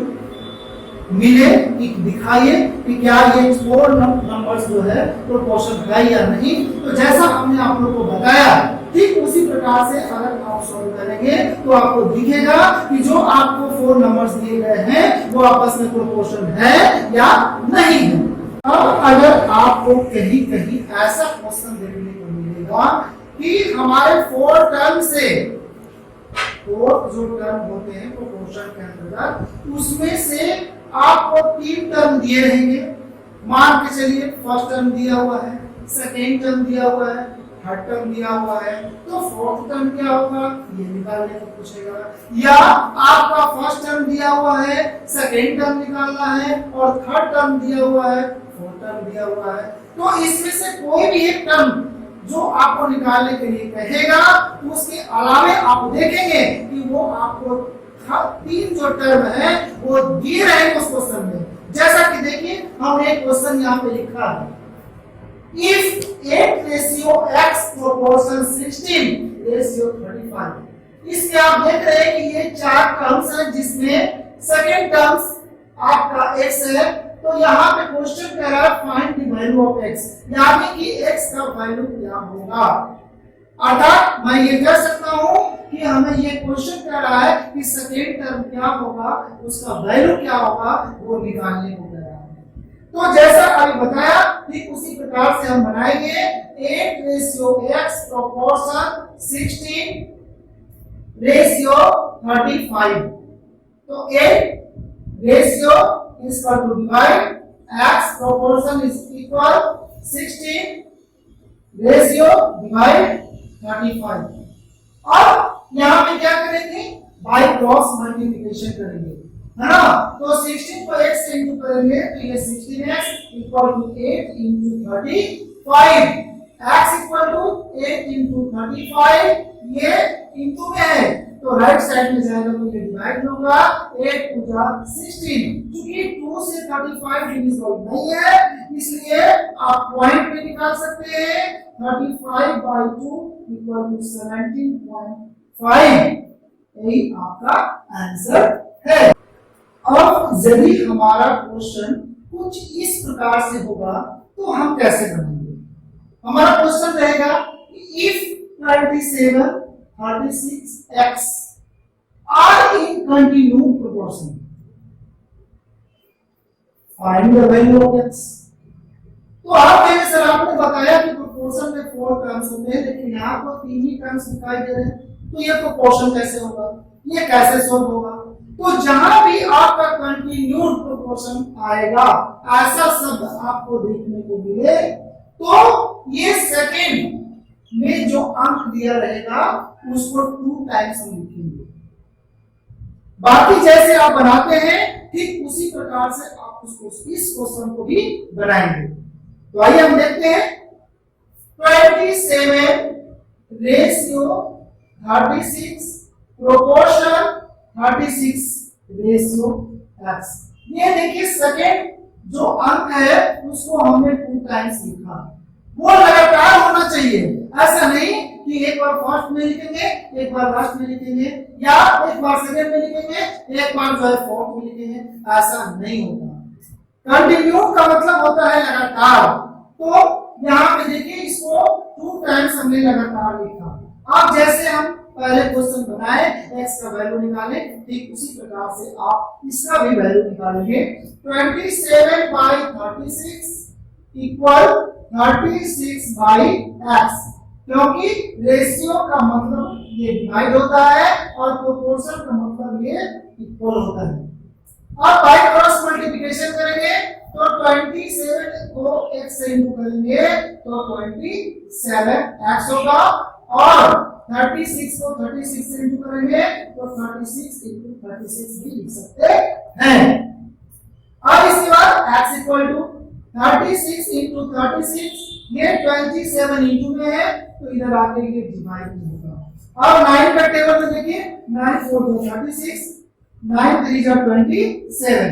मिले कि दिखाइए कि क्या ये 4 नंबर्स जो है प्रोपोर्शन है या नहीं, तो जैसा हमने आप लोगों को बताया ठीक उसी प्रकार से अगर आप सॉल्व करेंगे तो आपको दिखेगा कि जो आपको 4 नंबर्स दिए गए हैं वो आपस में प्रोपोर्शन है या नहीं है। अब अगर आपको कहीं कहीं ऐसा क्वेश्चन देखने को मिलेगा कि हमारे 4 टर्म से 4 जो टर्म होते हैं प्रोपोर्शन के अंतर्गत, उसमें से आपको 3 टर्म दिए रहेंगे। मान के चलिए फर्स्ट टर्म दिया हुआ है, सेकेंड टर्म दिया हुआ है, थर्ड टर्म दिया हुआ है, तो फोर्थ टर्म क्या होगा ये निकालने को पूछेगा। या आपका फर्स्ट टर्म दिया हुआ है, सेकेंड टर्म निकालना है और थर्ड टर्म दिया हुआ है, फोर्थ टर्म दिया हुआ है, तो इसमें से कोई भी एक टर्म जो आपको निकालने के लिए कहेगा, उसके अलावे आप देखेंगे कि वो आपको 3 जो टर्म है वो दिए रहेंगे उस क्वेश्चन में। जैसा कि देखिए हमने एक क्वेश्चन यहाँ पे लिखा है, if 8 ratio x proportion 16 ratio 35। इसमें आप देख रहे हैं कि ये 4 टर्म्स हैं जिसमें सेकेंड टर्म्स आपका x है, तो यहाँ पे क्वेश्चन कह रहा है find the value of x, यानी कि x का वैल्यू क्या होगा। अर्थात मैं ये कह सकता हूँ कि हमें ये क्वेश्चन कह रहा है कि सेकेंड टर्म क्या होगा, उसका वैल्यू क्या होगा, वो निकालने को कह रहा है। तो जैसा अभी बताया ठीक उसी प्रकार से हम बनाएंगे 8 रेशियो x प्रोपोर्शन 16 रेशियो 35। तो 8 ratio is equal to divide x proportion is equal 16 ratio divide 35। अब यहाँ पे क्या करेंगे? बाय क्रॉस मल्टीप्लिकेशन करेंगे, है ना। तो 16 को x से इंटू करेंगे तो ये 16x equal to 8 into 35, x equal to 8 into 35, ये इंटू में है तो राइट साइड में जाएगा तो ये डिवाइड होगा, 8 टू 16। क्योंकि 2 से 35 डिविजिबल नहीं है इसलिए आप पॉइंट में निकाल सकते हैं 35/2 इक्वल टू 17.5। यही आपका आंसर है। अब यदि हमारा क्वेश्चन कुछ इस प्रकार से होगा तो हम कैसे बनाएंगे? हमारा क्वेश्चन रहेगा if 27 36x are in continuous proportion, find the value of x। तो आप कहेंगे सर आपने बताया कि प्रोपोर्शन में 4 टर्म्स होते हैं लेकिन यहाँ पर 3 ही टर्म्स दिखाई दे रहे हैं, तो ये प्रोपोर्शन कैसे होगा, ये कैसे सॉल्व होगा? तो जहां भी आपका कंटिन्यूड प्रोपोर्शन आएगा, ऐसा शब्द आपको देखने को मिले, तो ये सेकेंड में जो अंक दिया रहेगा उसको 2 टाइम्स हम लिखेंगे। बाकी जैसे आप बनाते हैं ठीक उसी प्रकार से आप उसको इस क्वेश्चन को भी बनाएंगे। तो आइए हम देखते हैं 27 रेशियो 36 प्रोपोर्शन 36 रेशियो x। ये देखिए सेकेंड जो अंक है उसको हमने 2 टाइम्स लिखा, वो लगातार होना चाहिए। ऐसा नहीं कि एक बार फर्स्ट में लिखेंगे, एक बार लास्ट में लिखेंगे, या एक बार सेकंड में लिखेंगे, एक बार जो है फोर्थ में लिखेंगे, ऐसा नहीं होता। कंटिन्यू का मतलब होता है लगातार। तो यहाँ पे देखिए इसको 2 टाइम्स हमने लगातार लिखा। अब जैसे हम पहले क्वेश्चन बनाए x का वैल्यू निकाले, ठीक उसी प्रकार से आप इसका भी वैल्यू निकालेंगे। 27/36 इक्वल 36/x, क्योंकि रेशियो का मतलब ये डिवाइड होता है और प्रोपोर्शन का मतलब ये इक्वल होता है। अब बाय क्रॉस मल्टीप्लिकेशन करेंगे तो 27 को x से इंटू करेंगे तो 27x होगा और 36 को 36 से इंटू करेंगे तो 36 इंटू 36 भी लिख सकते हैं। अब इसके बाद x इक्वल टू 36 इंटू 36, ये 27 इंटू में है तो इधर आके ये डिवाइड होगा। अब 9 का टेबल में देखिए 9 4 36, 9 3 27,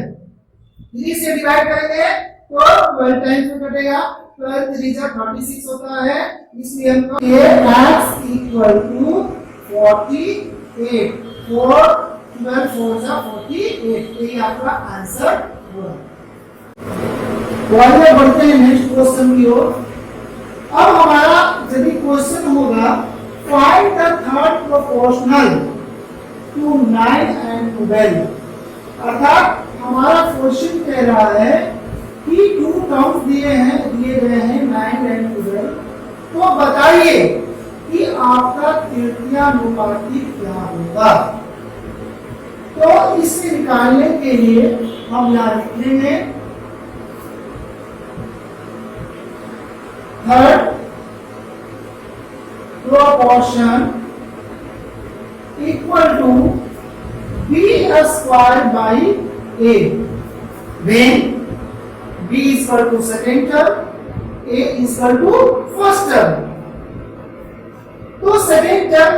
3 से डिवाइड करेंगे तो 12 टाइम्स में कटेगा, 12 3 36 होता है, इसलिए हमको ये x इक्वल टू 48, 4 12 4 48, ये आपका आंसर होगा। तो आइए बढ़ते हैं नेक्स्ट क्वेश्चन की ओर। अब हमारा यदि क्वेश्चन होगा find the third proportional to 9 and 12, अर्थात हमारा क्वेश्चन कह रहा है कि टू टर्म्स दिए गए हैं 9 एंड 12, तो बताइए कि आपका तृतीयानुपाती क्या होगा। तो इसे निकालने के लिए हम यहाँ लिख लेंगे third proportion equal to b square by a, when b is equal to second term, a is equal to first term। तो सेकेंड टर्म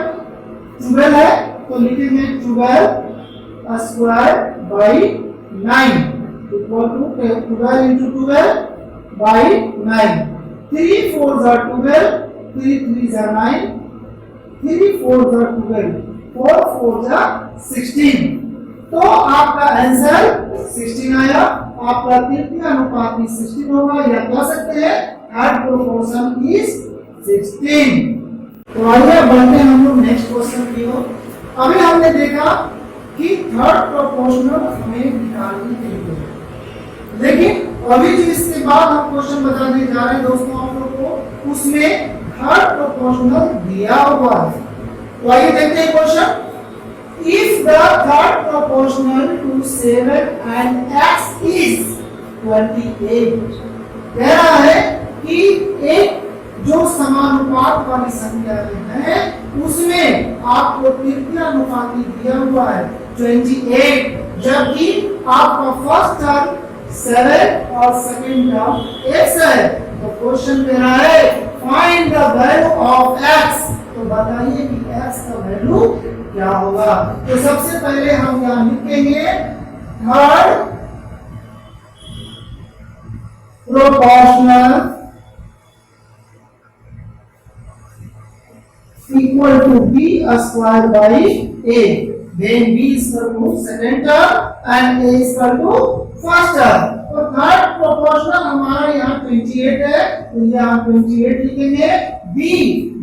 12 है तो लिखेंगे 12 square by 9 equal to 12 into 12 by 9, 3 4 12, 3 3 9, 3 4 12, 4 4 16, तो आपका आंसर 16 आया। आपका तृतीयानुपाती 16 होगा, या कह सकते हैं थर्ड प्रोपोर्शन इज 16। तो आइए बढ़ते हैं हम लोग नेक्स्ट क्वेश्चन की ओर। अभी हमने देखा कि थर्ड प्रोपोर्शनल हमें निकालने के लिए, लेकिन अभी जो इसके बाद हम क्वेश्चन बताने जा रहे हैं दोस्तों आप लोग को, उसमें थर्ड प्रोपोर्शनल दिया हुआ है। तो आइए देखते हैं question. If the third proportional to 7 and x is 28, कह रहा है कि एक जो समानुपात वाली संख्या है उसमें आपको तृतीयानुपाती दिया हुआ है 28, जबकि आपका फर्स्ट टर्म 7 और सेकंड टर्म x है। तो क्वेश्चन कह रहा है find the value of x, तो बताइए कि x का वैल्यू क्या होगा। तो सबसे पहले हम यहां लिखेंगे third proportional equal to b square by a, when b is equal to second term and a is equal to first term। तो थर्ड प्रोपोर्शनल हमारा यहाँ 28 है तो यहाँ 28 लिखेंगे, b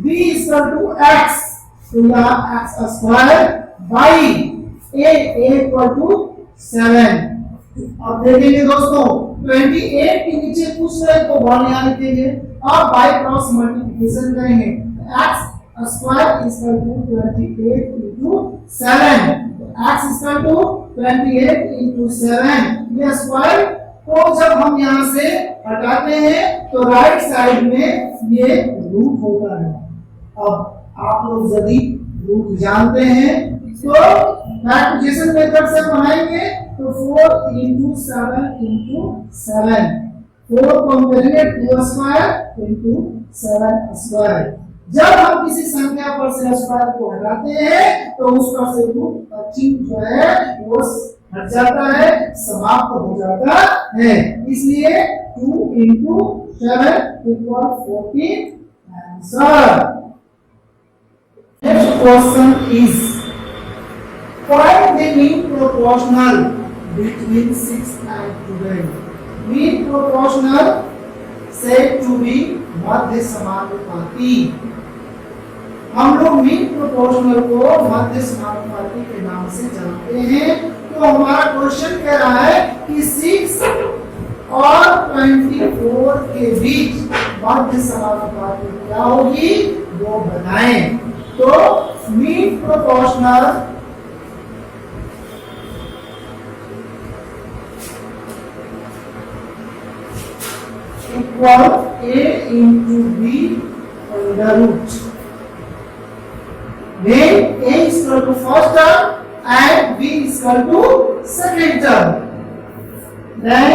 is equal to x, तो यहाँ x square by a equal to 7। अब देखेंगे दोस्तों 28 के नीचे कुछ है तो 1 यहाँ लिखेंगे और बाई क्रॉस मल्टीप्लिकेशन करेंगे, x square is equal to 28 into 7, x is equal to 28 into 7। ये स्क्वायर को जब हम यहाँ से हटाते हैं तो राइट साइड में ये रूट होता है। अब आप लोग यदि रूट जानते हैं तो फैक्टराइजेशन मेथड से बनाएंगे तो 4 into 7 into 7, 4 को हम करेंगे 2 स्क्वायर into 7 स्क्वायर। जब हम किसी संख्या पर से स्क्वायर को हटाते हैं तो उसका से रूट चिन्ह जो है वो हट जाता है, समाप्त हो जाता है, इसलिए 2 into 7 equal 14 answer. Next question is find the mean proportional between 6 and 12। mean proportional said to be मध्य समानुपाती। हम लोग मीन प्रोपोर्शनल को मध्य समानुपाती के नाम से जानते हैं। तो हमारा क्वेश्चन कह रहा है कि 6 और 24 के बीच मध्य समानुपाती क्या होगी वो बताएं। तो mean proportional equal a into b under root. When a is equal to first term and b is equal to second term, then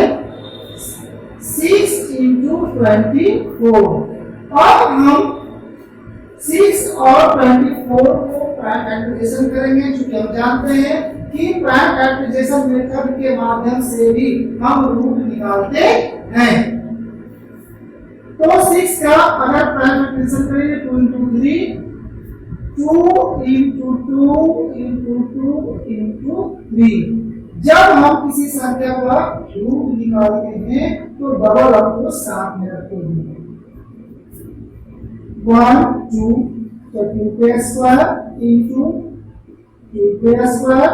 6 into 24. अब हम 6 और 24 को प्राइम फैक्टराइजेशन करेंगे, क्योंकि हम जानते हैं कि प्राइम फैक्टराइजेशन मेथड के माध्यम से भी हम रूट निकालते हैं। तो 6 का अगर प्राइम फैक्टराइजेशन करेंगे 2 into 3, 2 into 2 into 2 into 3। जब हम किसी संख्या का रूट निकालते हैं तो डबल अंक को साथ में रखते हैं। 1 2 तो 2 स्क्वायर इंटू 2 स्क्वायर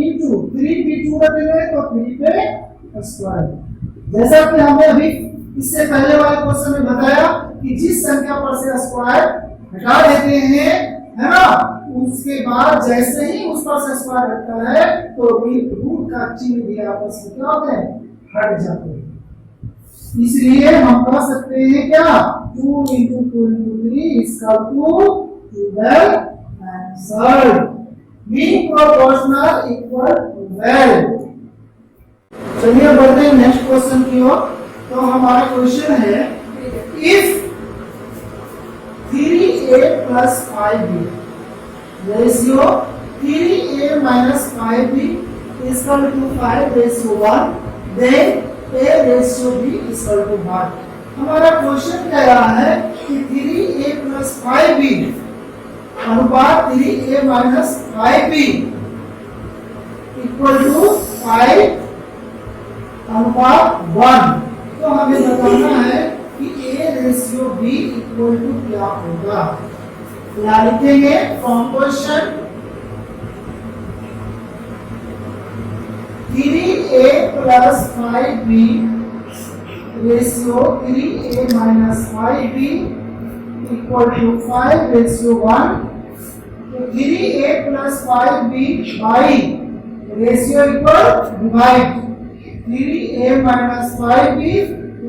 इंटू 3 भी 2 रखेंगे तो 3 स्क्वायर। जैसा कि हमने अभी इससे पहले वाले क्वेश्चन में बताया कि जिस संख्या पर से स्क्वायर हटा देते हैं, है ना, उसके बाद जैसे ही उस पर से स्क्वायर हटता है तो रूट का चिन्ह भी आपस में क्या होते हैं, हट जाते हैं। इसलिए हम कह सकते हैं क्या, 2 into 2 into 3 is equal to 12 answer. Mean proportional equal 12। चलिए बढ़ते हैं नेक्स्ट क्वेश्चन की ओर। तो हमारा क्वेश्चन है, if 3a plus 5b ratio 3a minus 5b is equal to 5 ratio 1, then a ratio b is equal to 1। हमारा question कह रहा है कि 3a plus 5b अनुपात 3a minus 5b equal to 5 अनुपात 1। तो हमें बताना है कि a ratio b equal to क्या होगा। क्या लिखेंगे from question, 3a plus 5b ratio 3a minus 5b equal to 5 ratio 1। तो 3a plus 5b by ratio equal divide 3a minus 5b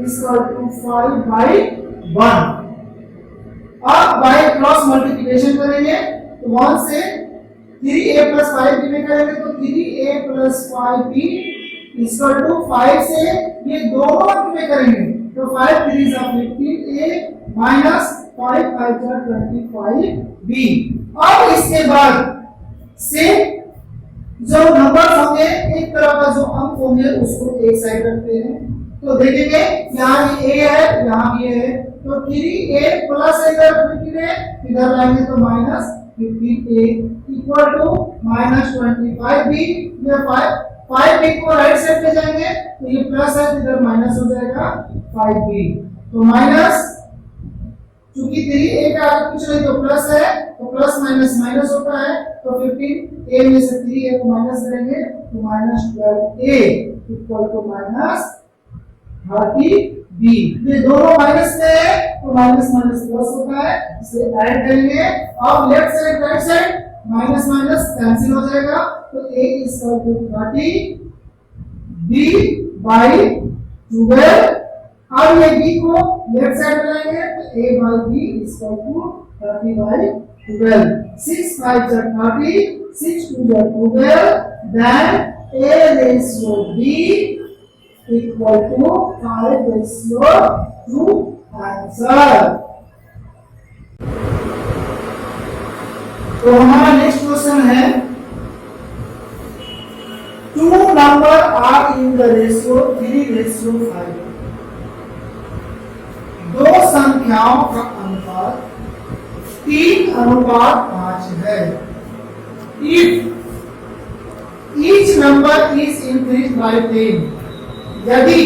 is equal to 5 by 1। अब by cross multiplication करेंगे तो 1 से 3a plus 5b में करेंगे तो 3a plus 5b is equal to 5 से ये दोनों अंक में करेंगे तो 5 3 are 15a minus 5 5 are 25b। अब इसके बाद से जो नंबर होंगे, एक तरह का जो अंक होंगे उसको एक साइड रखते हैं। तो देखेंगे यहाँ ये a है, यहाँ भी a है, तो 3a प्लस इधर 15a इधर लाएंगे तो minus 15a equal to minus 25b। ये 5b को राइट साइड ले जाएंगे तो ये प्लस है, इधर माइनस हो जाएगा 5b। तो माइनस, चूंकि 3a का आगे कुछ नहीं तो प्लस है, तो प्लस माइनस माइनस होता है, तो 15a में से 3a को माइनस करेंगे तो minus 12a equal to minus 30b। ये दोनों माइनस में है तो माइनस माइनस प्लस होता है, इसे ऐड करेंगे। अब left side right side minus minus cancel हो जाएगा तो a is equal to 30b by 12। अब ये b को लेफ्ट साइड में लाएंगे तो a by b is equal to 30 by 12। 6 5 are 30, 6 2 are 12, then a ratio b equal to 5 ratio 2 answer. तो हमारा नेक्स्ट क्वेश्चन है, 2 number are in the ratio 3 ratio 5। दो संख्याओं का अनुपात 3 अनुपात 5 है। If each number is increased by 10, यदि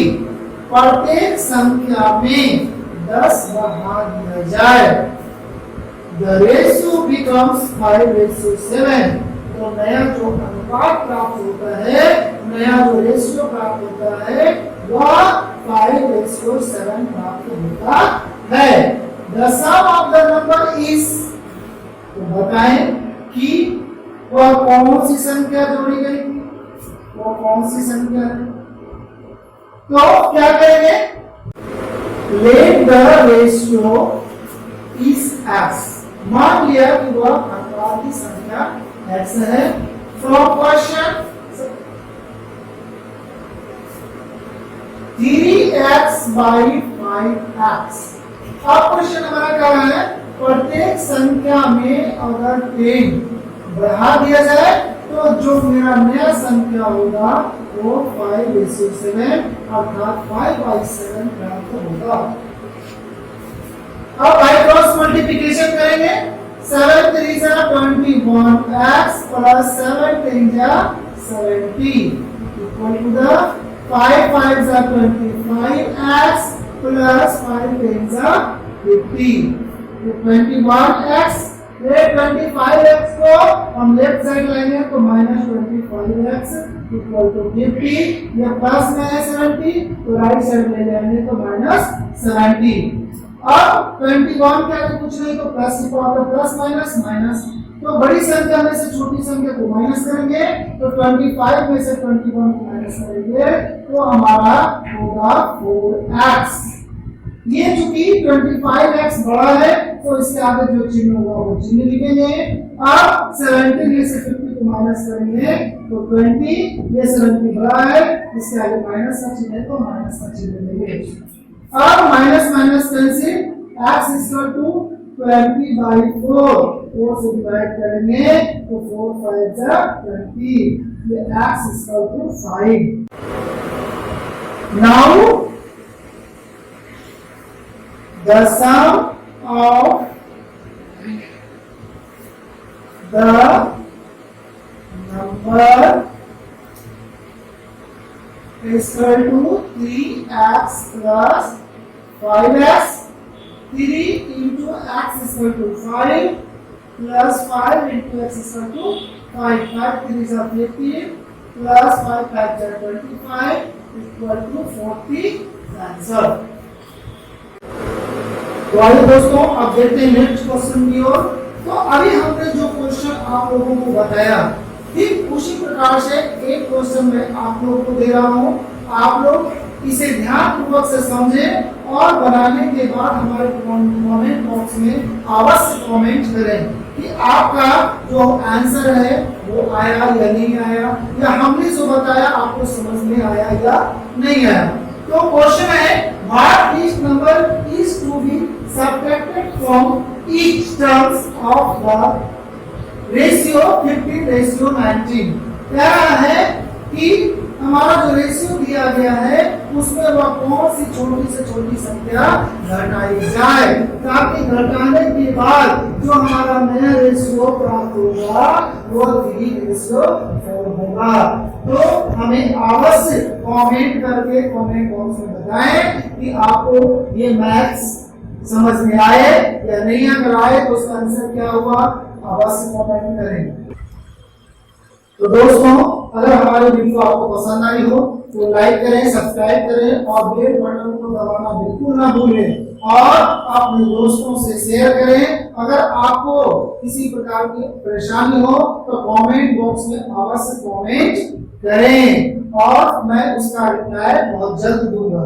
प्रत्येक संख्या में 10 बढ़ा दिया जाए, the ratio becomes 5 ratio 7। तो नया जो अनुपात प्राप्त होता है, नया जो रेशियो प्राप्त होता है वह 5 ratio 7 प्राप्त होता है। The sum of the number is, तो बताएं कि वह कौन सी संख्या जोड़ी गई थी, वो कौन सी संख्या है। तो क्या करेंगे, late the ratio is x, मान लिया कि वह अंतराल की संख्या x है। From question 3x by 5x, अब क्वेश्चन हमारा क्या है, प्रत्येक संख्या में अगर 10 बढ़ा दिया जाए तो जो मेरा नया संख्या होगा वो 5:7 अर्थात 5/7 प्राप्त होगा। अब बाय क्रॉस मल्टीप्लिकेशन करेंगे, 7 3 जा 21x plus 7 10 जा 70 equal to the 5 5 जा 25x plus 5 10 जा 50, 21x, ये 25x को हम लेफ्ट साइड लाएंगे तो -25x इक्वल टू 50, ये प्लस में है 70 तो राइट साइड ले जाएंगे तो -70। अब 21 क्या है कुछ नहीं तो प्लस की पावर प्लस माइनस माइनस, तो बड़ी संख्या में से छोटी संख्या को माइनस करेंगे तो 25 में से 21 को माइनस करेंगे तो हमारा होगा 4x। ये चूंकि 25x बड़ा है तो इसके आगे जो चिन्ह होगा वो चिन्ह लिखेंगे। अब 70 में से 50 को माइनस करेंगे तो 20, ये 70 बड़ा है इसके आगे माइनस का चिन्ह है तो माइनस का चिन्ह लेंगे। अब minus minus cancel, x equal to 20/4, 4 से डिवाइड करेंगे तो 4 5 जा 20, ये x equal to 5। Now the sum of the number is equal to 3x plus 5x, 3 into x is equal to 5 plus 5 into x is equal to 5, 5 3 is 15 plus 5 5 is 25 equal to 40 answer. तो आइए दोस्तों अब देखते हैं next question की ओर। तो अभी हमने जो क्वेश्चन आप लोगों को बताया ठीक उसी प्रकार से एक क्वेश्चन में आप लोगों को दे रहा हूं, आप लोग इसे ध्यानपूर्वक से समझें और बनाने के बाद हमारे कमेंट बॉक्स में अवश्य कमेंट करें कि आपका जो आंसर है वो आया या नहीं आया, या हमने जो बताया आपको समझ में आया या नहीं आया। तो क्वेश्चन है what is number is to be subtracted from each terms of the ratio 15:19। क्या है कि हमारा जो रेशियो दिया गया है उसमें वह कौन सी छोटी से छोटी संख्या घटाई जाए ताकि घटाने के बाद जो हमारा नया रेशियो प्राप्त होगा वो 3:4 होगा। तो हमें अवश्य कमेंट करके कमेंट बॉक्स में बताएं कि आपको ये मैथ्स समझ में आए या नहीं, अगर आए तो उसका आंसर क्या हुआ अवश्य कमेंट करें। तो दोस्तों अगर हमारी वीडियो आपको पसंद आई हो तो लाइक करें, सब्सक्राइब करें और बेल बटन को दबाना बिल्कुल ना भूलें और अपने दोस्तों से शेयर करें। अगर आपको किसी प्रकार की परेशानी हो तो कमेंट बॉक्स में अवश्य कमेंट करें और मैं उसका रिप्लाई बहुत जल्द दूंगा।